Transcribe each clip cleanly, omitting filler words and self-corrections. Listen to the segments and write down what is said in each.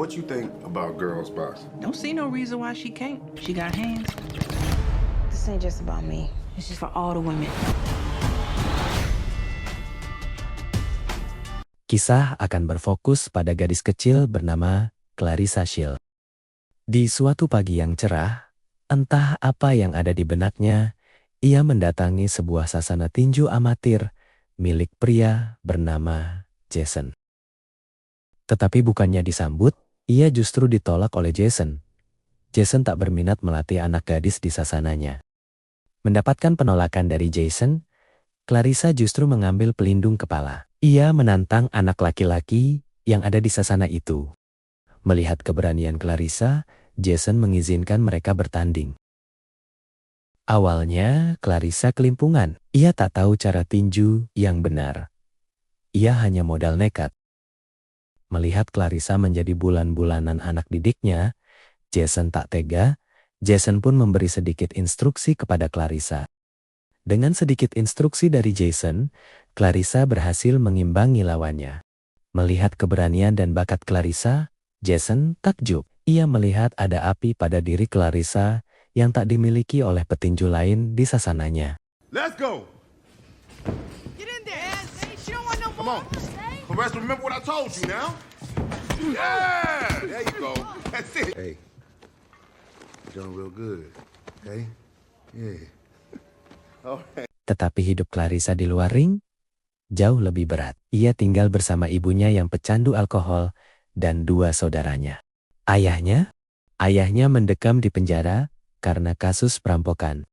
what you think about girls boxing? Don't see no reason why she can't. She got hands. This ain't just about me. This is for all the women. Kisah akan berfokus pada gadis kecil bernama Clarissa Shield. Di suatu pagi yang cerah, entah apa yang ada di benaknya, ia mendatangi sebuah sasana tinju amatir milik pria bernama Jason. Tetapi bukannya disambut, ia justru ditolak oleh Jason. Jason tak berminat melatih anak gadis di sasananya. Mendapatkan penolakan dari Jason, Clarissa justru mengambil pelindung kepala. Ia menantang anak laki-laki yang ada di sasana itu. Melihat keberanian Clarissa, Jason mengizinkan mereka bertanding. Awalnya, Clarissa kelimpungan. Ia tak tahu cara tinju yang benar. Ia hanya modal nekat. Melihat Clarissa menjadi bulan-bulanan anak didiknya, Jason tak tega. Jason pun memberi sedikit instruksi kepada Clarissa. Dengan sedikit instruksi dari Jason, Clarissa berhasil mengimbangi lawannya. Melihat keberanian dan bakat Clarissa, Jason takjub. Ia melihat ada api pada diri Clarissa yang tak dimiliki oleh petinju lain di sasananya. Let's go! Get in there! She don't want no Come on. Perez, remember what I told you now? Yeah! There you go. That's it. Hey, you're doing real good. Okay? Yeah. Tetapi hidup Clarissa di luar ring jauh lebih berat. Ia tinggal bersama ibunya yang pecandu alkohol dan dua saudaranya. Ayahnya mendekam di penjara karena kasus perampokan.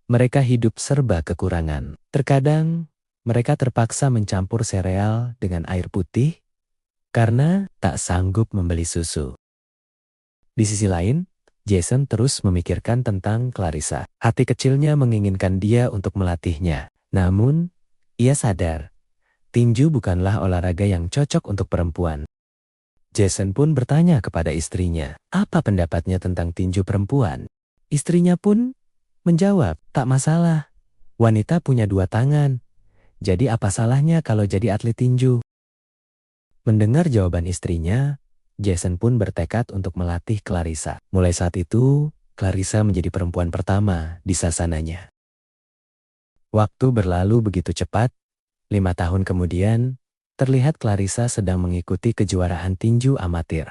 Mereka hidup serba kekurangan. Terkadang mereka terpaksa mencampur sereal dengan air putih karena tak sanggup membeli susu. Di sisi lain, Jason terus memikirkan tentang Clarissa. Hati kecilnya menginginkan dia untuk melatihnya. Namun, ia sadar, tinju bukanlah olahraga yang cocok untuk perempuan. Jason pun bertanya kepada istrinya, apa pendapatnya tentang tinju perempuan? Istrinya pun menjawab, tak masalah. Wanita punya dua tangan. Jadi apa salahnya kalau jadi atlet tinju? Mendengar jawaban istrinya, Jason pun bertekad untuk melatih Clarissa. Mulai saat itu, Clarissa menjadi perempuan pertama di sasananya. Waktu berlalu begitu cepat. 5 tahun kemudian, terlihat Clarissa sedang mengikuti kejuaraan tinju amatir.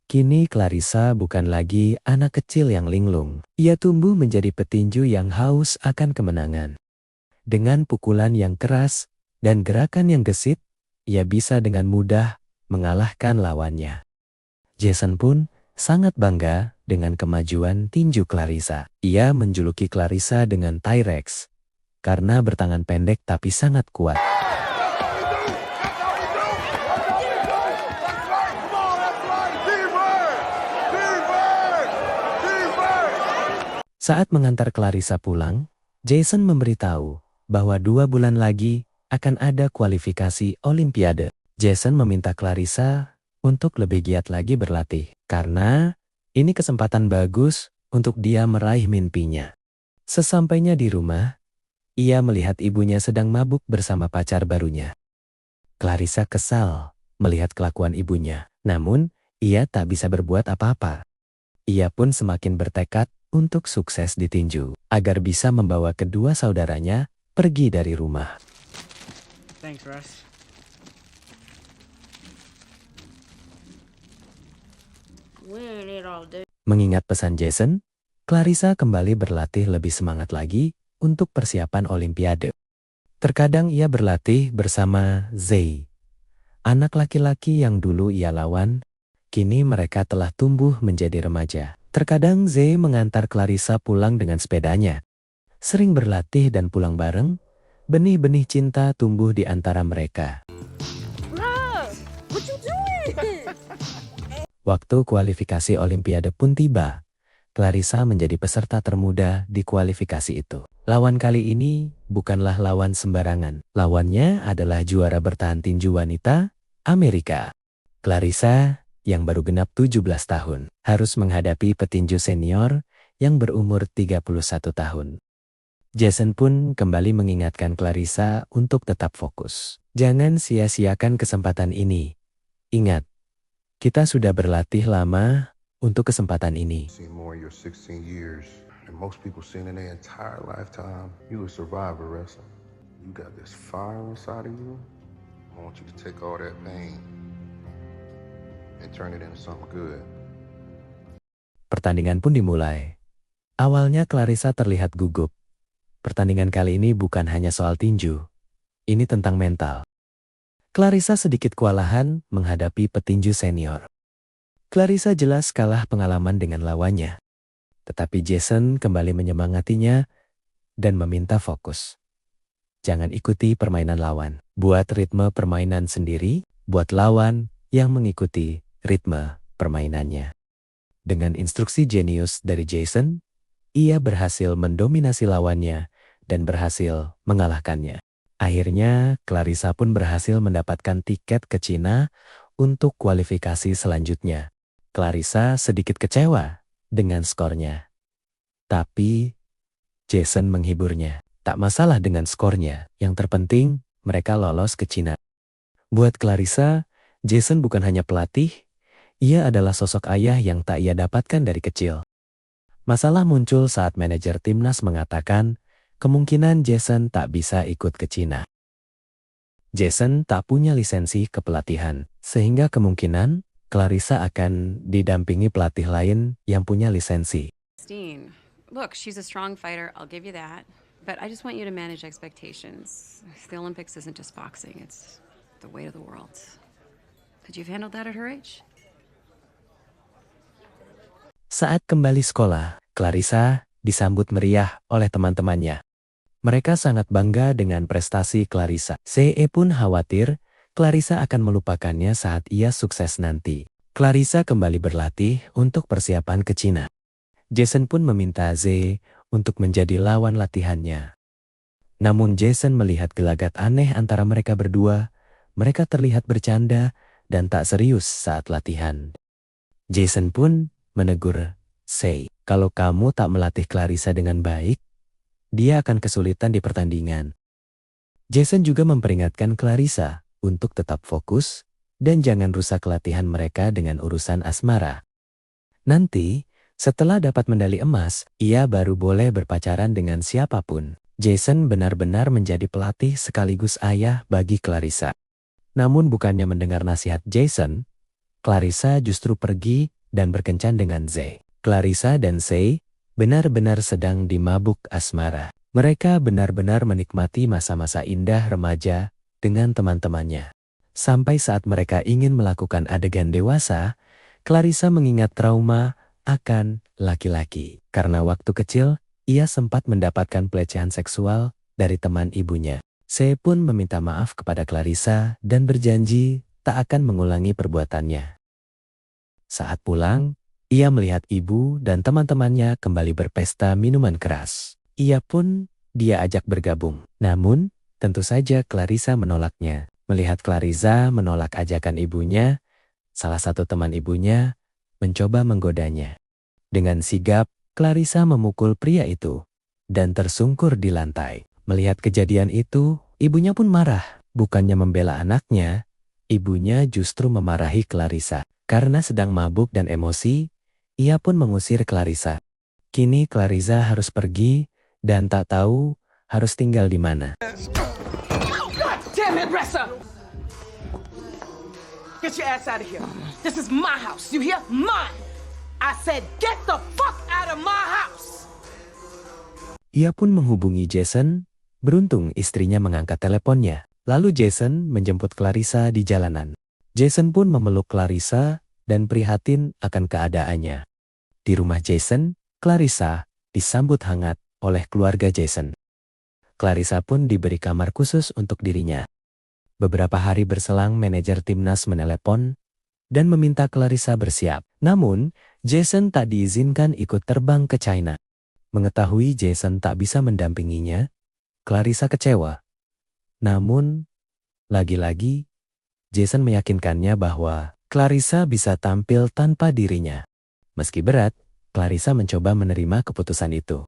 Kini Clarissa bukan lagi anak kecil yang linglung. Ia tumbuh menjadi petinju yang haus akan kemenangan. Dengan pukulan yang keras dan gerakan yang gesit, ia bisa dengan mudah mengalahkan lawannya. Jason pun sangat bangga dengan kemajuan tinju Clarissa. Ia menjuluki Clarissa dengan T-Rex karena bertangan pendek tapi sangat kuat. Saat mengantar Clarissa pulang, Jason memberitahu bahwa 2 bulan lagi akan ada kualifikasi Olimpiade. Jason meminta Clarissa untuk lebih giat lagi berlatih, karena ini kesempatan bagus untuk dia meraih mimpinya. Sesampainya di rumah, ia melihat ibunya sedang mabuk bersama pacar barunya. Clarissa kesal melihat kelakuan ibunya, namun ia tak bisa berbuat apa-apa. Ia pun semakin bertekad untuk sukses di tinju, agar bisa membawa kedua saudaranya pergi dari rumah. Thanks, Russ. Mengingat pesan Jason, Clarissa kembali berlatih lebih semangat lagi untuk persiapan Olimpiade. Terkadang ia berlatih bersama Zay, anak laki-laki yang dulu ia lawan. Kini mereka telah tumbuh menjadi remaja. Terkadang Zay mengantar Clarissa pulang dengan sepedanya. Sering berlatih dan pulang bareng, benih-benih cinta tumbuh di antara mereka. Waktu kualifikasi Olimpiade pun tiba. Clarissa menjadi peserta termuda di kualifikasi itu. Lawan kali ini bukanlah lawan sembarangan. Lawannya adalah juara bertahan tinju wanita Amerika. Clarissa, yang baru genap 17 tahun, harus menghadapi petinju senior yang berumur 31 tahun. Jason pun kembali mengingatkan Clarissa untuk tetap fokus. Jangan sia-siakan kesempatan ini. Ingat, Kita sudah berlatih lama untuk kesempatan ini. Seen more in your 16 years than most people seen in their entire lifetime. You a survivor, Ressa. You got this fire inside of you. I want you to take all that pain and turn it into something good. Pertandingan pun dimulai. Awalnya Clarissa terlihat gugup. Pertandingan kali ini bukan hanya soal tinju. Ini tentang mental. Clarissa sedikit kewalahan menghadapi petinju senior. Clarissa jelas kalah pengalaman dengan lawannya. Tetapi Jason kembali menyemangatinya dan meminta fokus. Jangan ikuti permainan lawan. Buat ritme permainan sendiri, buat lawan yang mengikuti ritme permainannya. Dengan instruksi jenius dari Jason, ia berhasil mendominasi lawannya dan berhasil mengalahkannya. Akhirnya, Clarissa pun berhasil mendapatkan tiket ke Cina untuk kualifikasi selanjutnya. Clarissa sedikit kecewa dengan skornya. Tapi, Jason menghiburnya. Tak masalah dengan skornya, yang terpenting mereka lolos ke Cina. Buat Clarissa, Jason bukan hanya pelatih, ia adalah sosok ayah yang tak ia dapatkan dari kecil. Masalah muncul saat manajer timnas mengatakan, kemungkinan Jason tak bisa ikut ke Cina. Jason tak punya lisensi kepelatihan, sehingga kemungkinan Clarissa akan didampingi pelatih lain yang punya lisensi. Look, she's a strong fighter, I'll give you that. But I just want you to manage expectations. The Olympics isn't just boxing, it's the weight of the world. Could you have handled that at her age? Saat kembali sekolah, Clarissa disambut meriah oleh teman-temannya. Mereka sangat bangga dengan prestasi Clarissa. CE pun khawatir Clarissa akan melupakannya saat ia sukses nanti. Clarissa kembali berlatih untuk persiapan ke Cina. Jason pun meminta Z untuk menjadi lawan latihannya. Namun Jason melihat gelagat aneh antara mereka berdua. Mereka terlihat bercanda dan tak serius saat latihan. Jason pun menegur Z, kalau kamu tak melatih Clarissa dengan baik, dia akan kesulitan di pertandingan. Jason juga memperingatkan Clarissa untuk tetap fokus dan jangan rusak latihan mereka dengan urusan asmara. Nanti, setelah dapat medali emas, ia baru boleh berpacaran dengan siapapun. Jason benar-benar menjadi pelatih sekaligus ayah bagi Clarissa. Namun bukannya mendengar nasihat Jason, Clarissa justru pergi dan berkencan dengan Z. Clarissa dan Z benar-benar sedang dimabuk asmara. Mereka benar-benar menikmati masa-masa indah remaja dengan teman-temannya. Sampai saat mereka ingin melakukan adegan dewasa, Clarissa mengingat trauma akan laki-laki. Karena waktu kecil, ia sempat mendapatkan pelecehan seksual dari teman ibunya. Z pun meminta maaf kepada Clarissa dan berjanji tak akan mengulangi perbuatannya. Saat pulang, ia melihat ibu dan teman-temannya kembali berpesta minuman keras. Ia pun dia ajak bergabung. Namun, tentu saja Clarissa menolaknya. Melihat Clarissa menolak ajakan ibunya, salah satu teman ibunya mencoba menggodanya. Dengan sigap, Clarissa memukul pria itu dan tersungkur di lantai. Melihat kejadian itu, ibunya pun marah. Bukannya membela anaknya, ibunya justru memarahi Clarissa. Karena sedang mabuk dan emosi, ia pun mengusir Clarissa. Kini Clarissa harus pergi dan tak tahu harus tinggal di mana. God damn it, Ressa! Get your ass out of here. This is my house. You hear? Mine. I said get the fuck out of my house. Ia pun menghubungi Jason. Beruntung istrinya mengangkat teleponnya. Lalu Jason menjemput Clarissa di jalanan. Jason pun memeluk Clarissa dan prihatin akan keadaannya. Di rumah Jason, Clarissa disambut hangat oleh keluarga Jason. Clarissa pun diberi kamar khusus untuk dirinya. Beberapa hari berselang manajer timnas menelepon dan meminta Clarissa bersiap. Namun, Jason tak diizinkan ikut terbang ke China. Mengetahui Jason tak bisa mendampinginya, Clarissa kecewa. Namun, lagi-lagi, Jason meyakinkannya bahwa Clarissa bisa tampil tanpa dirinya. Meski berat, Clarissa mencoba menerima keputusan itu.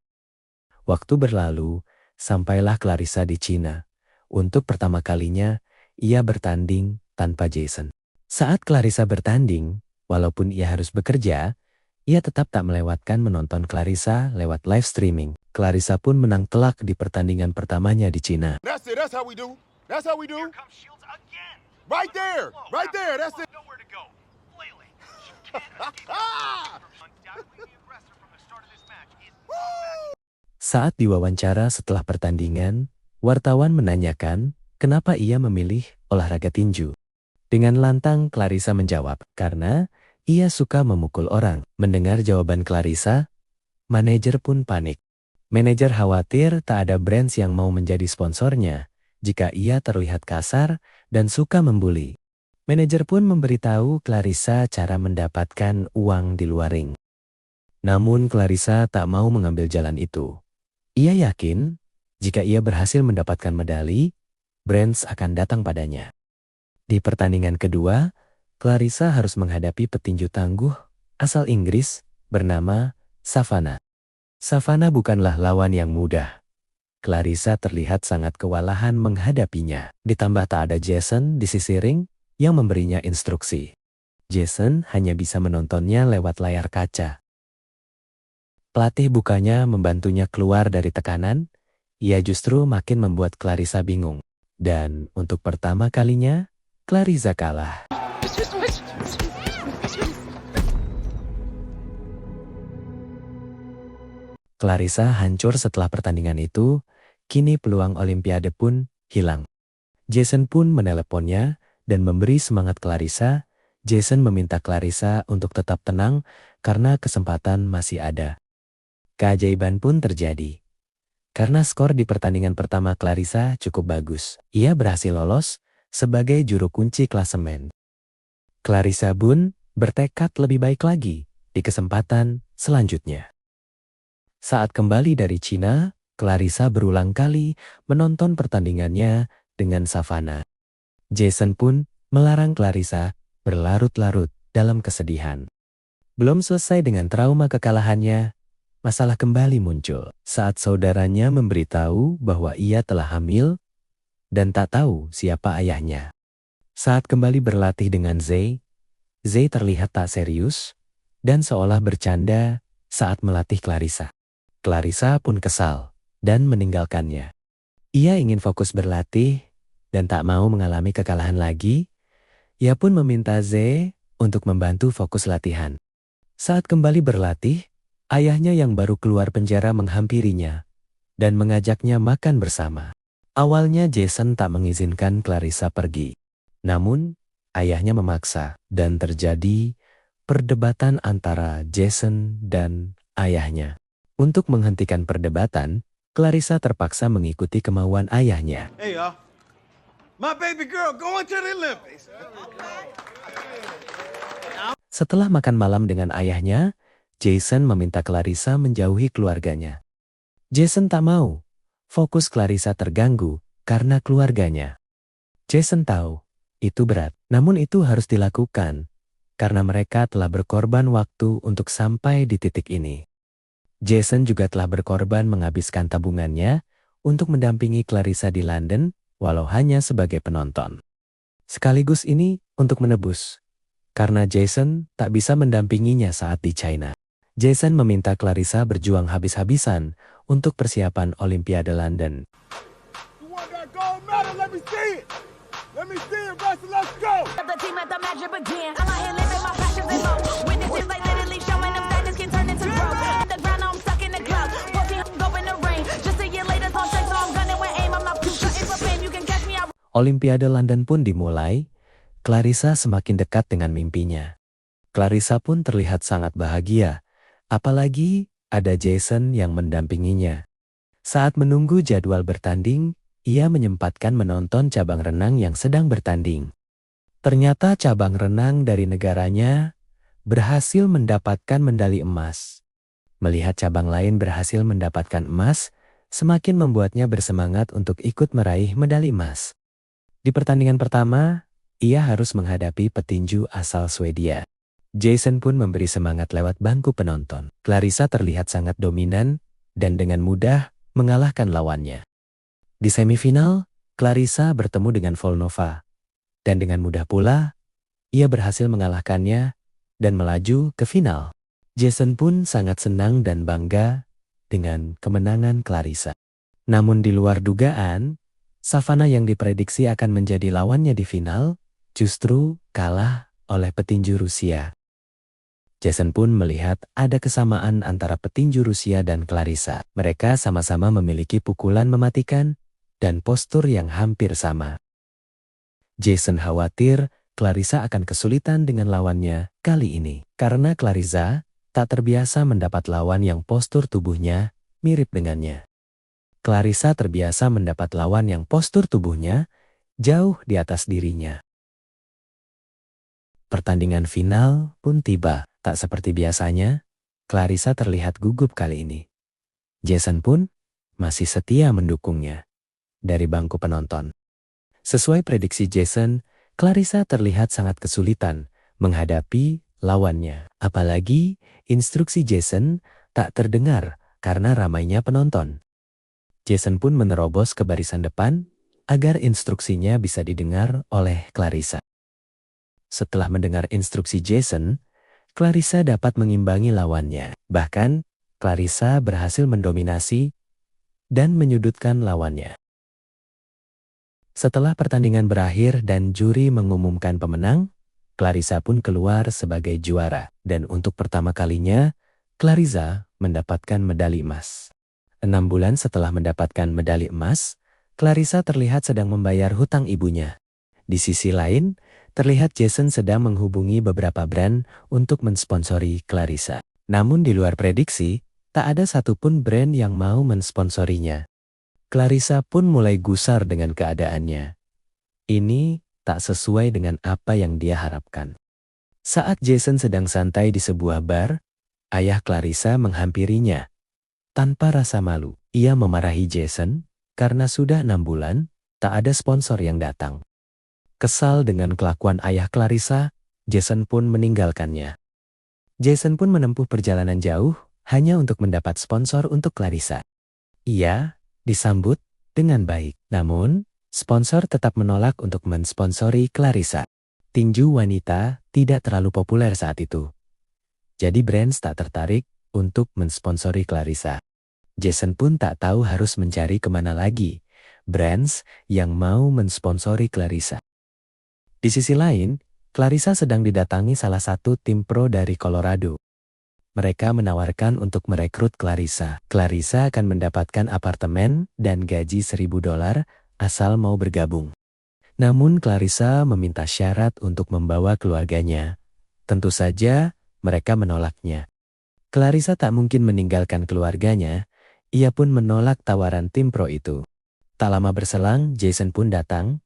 Waktu berlalu, sampailah Clarissa di Cina. Untuk pertama kalinya, ia bertanding tanpa Jason. Saat Clarissa bertanding, Walaupun ia harus bekerja, ia tetap tak melewatkan menonton Clarissa lewat live streaming. Clarissa pun menang telak di pertandingan pertamanya di Cina. That's it. That's how we do. That's how we do. Here comes Shields again. Right there. Right there. That's it. Nowhere to go. Flailing. She can't escape. Undoubtedly the aggressor from the start of this match is Saat diwawancara setelah pertandingan, wartawan menanyakan kenapa ia memilih olahraga tinju. Dengan lantang Clarissa menjawab, karena ia suka memukul orang. Mendengar jawaban Clarissa, manajer pun panik. Manajer khawatir tak ada brands yang mau menjadi sponsornya jika ia terlihat kasar dan suka membuli. Manajer pun memberitahu Clarissa cara mendapatkan uang di luar ring. Namun Clarissa tak mau mengambil jalan itu. Ia yakin jika ia berhasil mendapatkan medali, brands akan datang padanya. Di pertandingan kedua, Clarissa harus menghadapi petinju tangguh asal Inggris bernama Savannah. Savannah bukanlah lawan yang mudah. Clarissa terlihat sangat kewalahan menghadapinya. Ditambah tak ada Jason di sisi ring yang memberinya instruksi. Jason hanya bisa menontonnya lewat layar kaca. Pelatih bukannya membantunya keluar dari tekanan, ia justru makin membuat Clarissa bingung. Dan untuk pertama kalinya, Clarissa kalah. Clarissa hancur setelah pertandingan itu, kini peluang Olimpiade pun hilang. Jason pun meneleponnya dan memberi semangat Clarissa. Jason meminta Clarissa untuk tetap tenang karena kesempatan masih ada. Keajaiban pun terjadi. Karena skor di pertandingan pertama Clarissa cukup bagus, ia berhasil lolos sebagai juru kunci klasemen. Clarissa pun bertekad lebih baik lagi di kesempatan selanjutnya. Saat kembali dari Cina, Clarissa berulang kali menonton pertandingannya dengan Savannah. Jason pun melarang Clarissa berlarut-larut dalam kesedihan. Belum selesai dengan trauma kekalahannya, masalah kembali muncul saat saudaranya memberitahu bahwa ia telah hamil dan tak tahu siapa ayahnya. Saat kembali berlatih dengan Zay terlihat tak serius dan seolah bercanda saat melatih Clarissa. Clarissa pun kesal dan meninggalkannya. Ia ingin fokus berlatih dan tak mau mengalami kekalahan lagi. Ia pun meminta Zay untuk membantu fokus latihan. Saat kembali berlatih, ayahnya yang baru keluar penjara menghampirinya dan mengajaknya makan bersama. Awalnya Jason tak mengizinkan Clarissa pergi. Namun, ayahnya memaksa dan terjadi perdebatan antara Jason dan ayahnya. Untuk menghentikan perdebatan, Clarissa terpaksa mengikuti kemauan ayahnya. Hey y'all, my baby girl going to the Olympics. Setelah makan malam dengan ayahnya, Jason meminta Clarissa menjauhi keluarganya. Jason tak mau. Fokus Clarissa terganggu karena keluarganya. Jason tahu, itu berat. Namun itu harus dilakukan, karena mereka telah berkorban waktu untuk sampai di titik ini. Jason juga telah berkorban menghabiskan tabungannya untuk mendampingi Clarissa di London, walau hanya sebagai penonton. Sekaligus ini untuk menebus, karena Jason tak bisa mendampinginya saat di China. Jason meminta Clarissa berjuang habis-habisan untuk persiapan Olimpiade London. You want that gold medal? Let me see it. Let me see it, Russell. Let's go. The team at the match begin. I'm out here living my passions and more. Witnesses like literally showing them sadness can turn into growth. At the ground, I'm stuck in the clouds. 14 go in the rain. Just a year later, so I'm gunning with aim. I'm not too shutting for fame. You can catch me out. Olimpiade London pun dimulai. Clarissa semakin dekat dengan mimpinya. Clarissa pun terlihat sangat bahagia, apalagi ada Jason yang mendampinginya. Saat menunggu jadwal bertanding, ia menyempatkan menonton cabang renang yang sedang bertanding. Ternyata cabang renang dari negaranya berhasil mendapatkan medali emas. Melihat cabang lain berhasil mendapatkan emas, semakin membuatnya bersemangat untuk ikut meraih medali emas. Di pertandingan pertama, ia harus menghadapi petinju asal Swedia. Jason pun memberi semangat lewat bangku penonton. Clarissa terlihat sangat dominan dan dengan mudah mengalahkan lawannya. Di semifinal, Clarissa bertemu dengan Volnova. Dan dengan mudah pula, ia berhasil mengalahkannya dan melaju ke final. Jason pun sangat senang dan bangga dengan kemenangan Clarissa. Namun di luar dugaan, Savannah yang diprediksi akan menjadi lawannya di final justru kalah oleh petinju Rusia. Jason pun melihat ada kesamaan antara petinju Rusia dan Clarissa. Mereka sama-sama memiliki pukulan mematikan dan postur yang hampir sama. Jason khawatir Clarissa akan kesulitan dengan lawannya kali ini. Karena Clarissa tak terbiasa mendapat lawan yang postur tubuhnya mirip dengannya. Clarissa terbiasa mendapat lawan yang postur tubuhnya jauh di atas dirinya. Pertandingan final pun tiba. Tak seperti biasanya, Clarissa terlihat gugup kali ini. Jason pun masih setia mendukungnya dari bangku penonton. Sesuai prediksi Jason, Clarissa terlihat sangat kesulitan menghadapi lawannya. Apalagi instruksi Jason tak terdengar karena ramainya penonton. Jason pun menerobos ke barisan depan agar instruksinya bisa didengar oleh Clarissa. Setelah mendengar instruksi Jason, Clarissa dapat mengimbangi lawannya. Bahkan, Clarissa berhasil mendominasi dan menyudutkan lawannya. Setelah pertandingan berakhir dan juri mengumumkan pemenang, Clarissa pun keluar sebagai juara. Dan untuk pertama kalinya, Clarissa mendapatkan medali emas. 6 bulan setelah mendapatkan medali emas, Clarissa terlihat sedang membayar hutang ibunya. Di sisi lain, terlihat Jason sedang menghubungi beberapa brand untuk mensponsori Clarissa. Namun di luar prediksi, tak ada satupun brand yang mau mensponsorinya. Clarissa pun mulai gusar dengan keadaannya. Ini tak sesuai dengan apa yang dia harapkan. Saat Jason sedang santai di sebuah bar, ayah Clarissa menghampirinya. Tanpa rasa malu, ia memarahi Jason karena sudah 6 bulan tak ada sponsor yang datang. Kesal dengan kelakuan ayah Clarissa, Jason pun meninggalkannya. Jason pun menempuh perjalanan jauh hanya untuk mendapat sponsor untuk Clarissa. Ia disambut dengan baik. Namun, sponsor tetap menolak untuk mensponsori Clarissa. Tinju wanita tidak terlalu populer saat itu. Jadi brands tak tertarik untuk mensponsori Clarissa. Jason pun tak tahu harus mencari kemana lagi brands yang mau mensponsori Clarissa. Di sisi lain, Clarissa sedang didatangi salah satu tim pro dari Colorado. Mereka menawarkan untuk merekrut Clarissa. Clarissa akan mendapatkan apartemen dan gaji $1.000 asal mau bergabung. Namun Clarissa meminta syarat untuk membawa keluarganya. Tentu saja mereka menolaknya. Clarissa tak mungkin meninggalkan keluarganya, ia pun menolak tawaran tim pro itu. Tak lama berselang, Jason pun datang,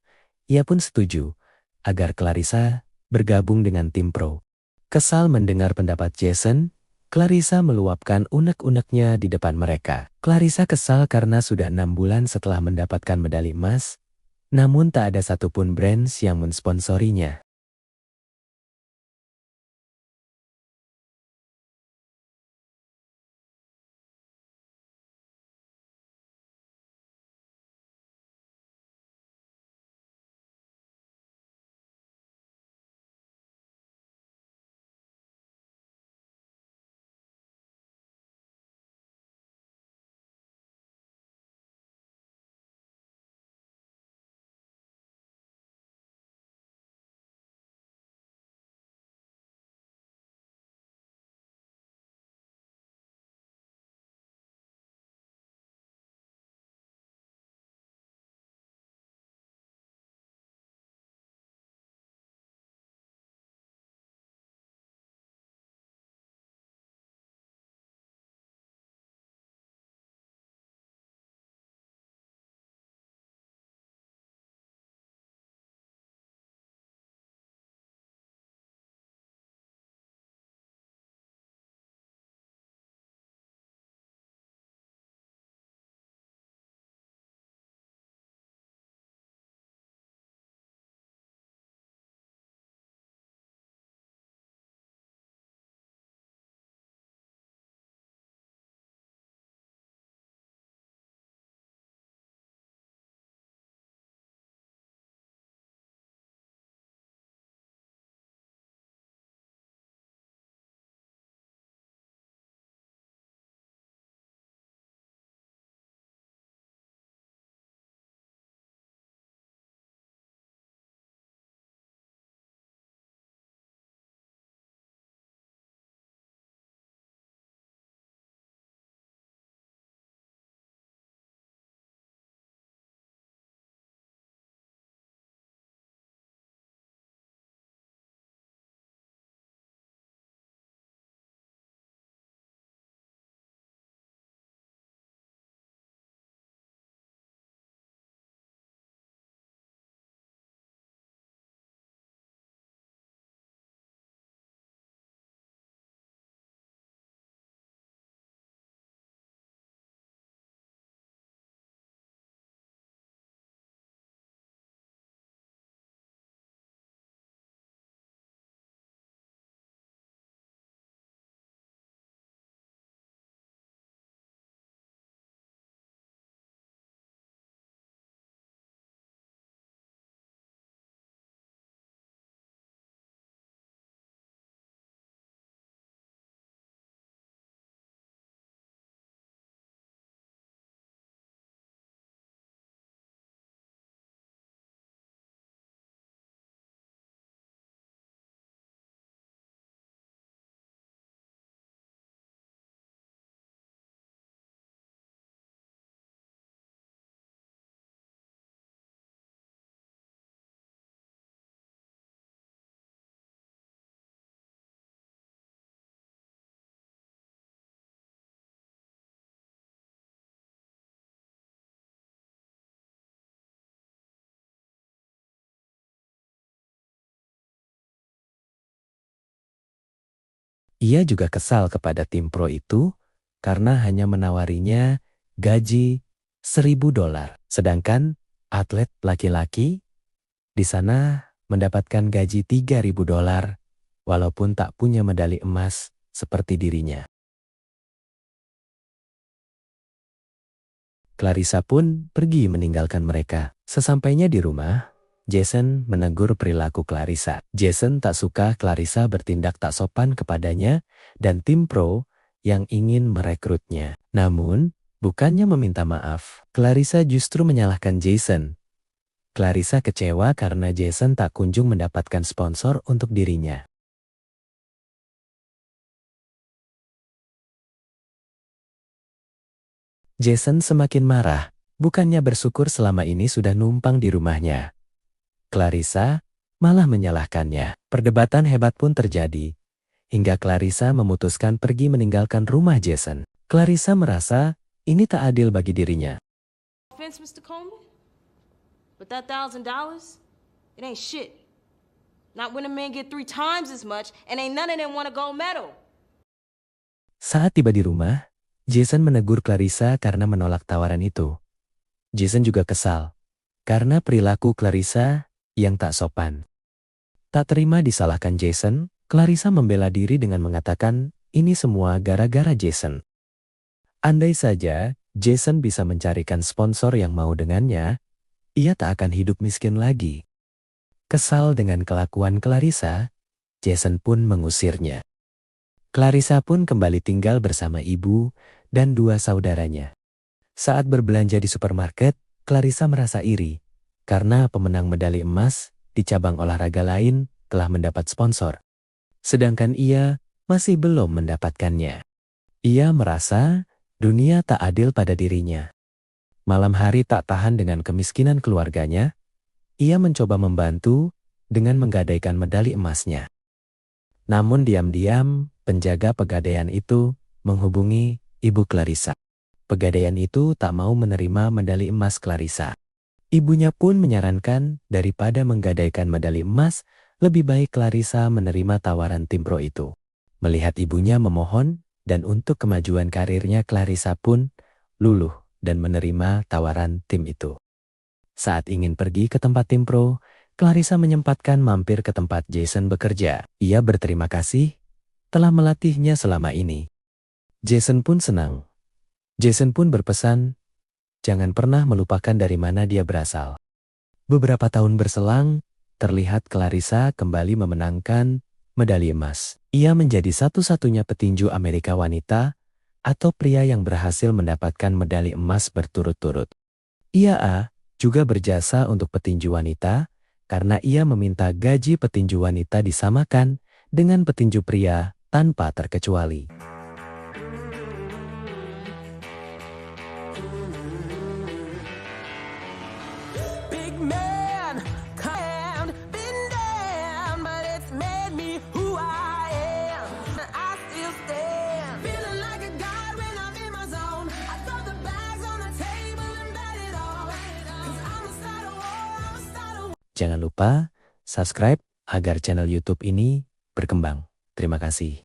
ia pun setuju agar Clarissa bergabung dengan tim pro. Kesal mendengar pendapat Jason, Clarissa meluapkan unek-uneknya di depan mereka. Clarissa kesal karena sudah 6 bulan setelah mendapatkan medali emas, namun tak ada satupun brands yang mensponsorinya. Ia juga kesal kepada tim pro itu karena hanya menawarinya gaji $1.000. Sedangkan atlet laki-laki di sana mendapatkan gaji $3.000 walaupun tak punya medali emas seperti dirinya. Clarissa pun pergi meninggalkan mereka. Sesampainya di rumah, Jason menegur perilaku Clarissa. Jason tak suka Clarissa bertindak tak sopan kepadanya dan tim pro yang ingin merekrutnya. Namun, bukannya meminta maaf, Clarissa justru menyalahkan Jason. Clarissa kecewa karena Jason tak kunjung mendapatkan sponsor untuk dirinya. Jason semakin marah, bukannya bersyukur selama ini sudah numpang di rumahnya. Clarissa malah menyalahkannya. Perdebatan hebat pun terjadi, hingga Clarissa memutuskan pergi meninggalkan rumah Jason. Clarissa merasa ini tak adil bagi dirinya. Offense, Mr. Coleman, but that $1,000, it ain't shit. Not when a man get 3 times as much, and ain't none of them want a gold medal. Saat tiba di rumah, Jason menegur Clarissa karena menolak tawaran itu. Jason juga kesal karena perilaku Clarissa yang tak sopan. Tak terima disalahkan Jason, Clarissa membela diri dengan mengatakan ini semua gara-gara Jason. Andai saja Jason bisa mencarikan sponsor yang mau dengannya, ia tak akan hidup miskin lagi. Kesal dengan kelakuan Clarissa, Jason pun mengusirnya. Clarissa pun kembali tinggal bersama ibu dan 2 saudaranya. Saat berbelanja di supermarket, Clarissa merasa iri karena pemenang medali emas di cabang olahraga lain telah mendapat sponsor. Sedangkan ia masih belum mendapatkannya. Ia merasa dunia tak adil pada dirinya. Malam hari tak tahan dengan kemiskinan keluarganya, ia mencoba membantu dengan menggadaikan medali emasnya. Namun diam-diam, penjaga pegadaian itu menghubungi ibu Clarissa. Pegadaian itu tak mau menerima medali emas Clarissa. Ibunya pun menyarankan daripada menggadaikan medali emas, lebih baik Clarissa menerima tawaran tim pro itu. Melihat ibunya memohon dan untuk kemajuan karirnya, Clarissa pun luluh dan menerima tawaran tim itu. Saat ingin pergi ke tempat tim pro, Clarissa menyempatkan mampir ke tempat Jason bekerja. Ia berterima kasih telah melatihnya selama ini. Jason pun senang. Jason pun berpesan, jangan pernah melupakan dari mana dia berasal. Beberapa tahun berselang, terlihat Clarissa kembali memenangkan medali emas. Ia menjadi satu-satunya petinju Amerika wanita atau pria yang berhasil mendapatkan medali emas berturut-turut. Ia juga berjasa untuk petinju wanita karena ia meminta gaji petinju wanita disamakan dengan petinju pria tanpa terkecuali. Big man, come been down, but it's made me who I am. I still stand, feeling like a god when I'm in my zone. I throw the bags on the table and bet it all. 'Cause I'm a star of war, I'm a star of war. Jangan lupa subscribe agar channel YouTube ini berkembang. Terima kasih.